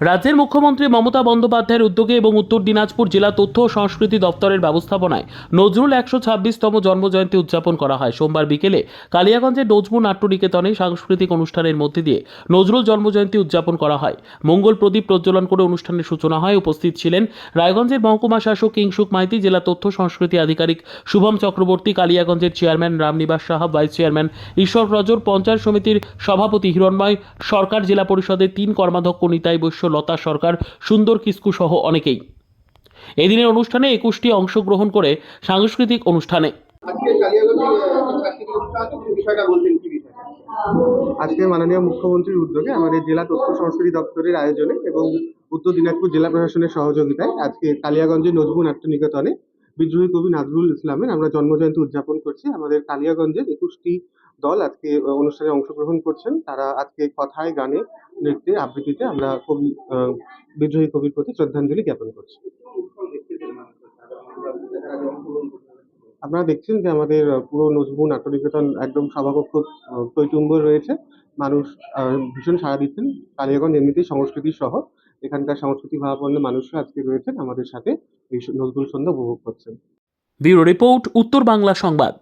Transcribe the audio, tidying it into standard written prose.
রাজ্যের মুখ্যমন্ত্রী মমতা বন্দ্যোপাধ্যায়ের উদ্যোগে এবং উত্তর দিনাজপুর জেলা তথ্য ও সংস্কৃতি দপ্তরের ব্যবস্থাপনায় নজরুল 126তম জন্মজয়ন্তী উদযাপন করা হয়। সোমবার বিকেলে কালিয়াগঞ্জের নজরুল নাট্যনিকেতনে সাংস্কৃতিক অনুষ্ঠানের মধ্যে দিয়ে নজরুল জন্মজয়ন্তী উদযাপন করা হয়। মঙ্গল প্রদীপ প্রজ্বলন করে অনুষ্ঠানের সূচনা হয়। উপস্থিত ছিলেন রায়গঞ্জের মহকুমা শাসক কিংসুক মাইতি, জেলা তথ্য সংস্কৃতি আধিকারিক শুভম চক্রবর্তী, কালিয়াগঞ্জের chairman Ramnibas Saha, vice chairman Ishwar Rajar, panchayat সমিতির সভাপতি হিরণময় সরকার, জেলা পরিষদের 3 কর্মাধ্যক্ষ নিতাই বৈশ্য, লতা সরকার, সুন্দর কিস্কু সহ অনেকেই। এদিনের অনুষ্ঠানে 21টি অংশগ্রহণ করে সাংস্কৃতিক অনুষ্ঠানে আজকে মাননীয় মুখ্যমন্ত্রীর উদ্যোগে আমাদের জেলা তথ্য সংস্কৃতি দপ্তরের আয়োজনে এবং উত্তর দিনাজপুর জেলা প্রশাসনের সহযোগিতায় আজকে কালিয়াগঞ্জের নজরুল নাট্যনিকেতনে বিদ্রোহী কবি নজরুল ইসলামের আমরা জন্মজয়ন্তী উদযাপন করছি। আমাদের কালিয়াগঞ্জের 21টি দল আজকে অনুষ্ঠানে অংশগ্রহণ করছেন। তারা আজকে কথায়, গানে, নৃত্যে, আবৃত্তিতে আমরা কবি বিদ্রোহী কবির প্রতি শ্রদ্ধাঞ্জলি জ্ঞাপন করছি। আপনারা দেখছেন যে আমাদের পুরো নজরুল নাট্যনিকেতন একদম সভাকক্ষ টইটুম্বর রয়েছে। মানুষ ভীষণ সাড়া দিচ্ছেন। কালিয়াগঞ্জ এমনিতেই সংস্কৃতির শহর, এখানকার সংস্কৃতি ভাবাপন্ন মানুষরা আজকে রয়েছেন আমাদের সাথে, এই নজরুল সন্ধ্যা উপভোগ করছেন। ব্যুরো রিপোর্ট, উত্তর বাংলা সংবাদ।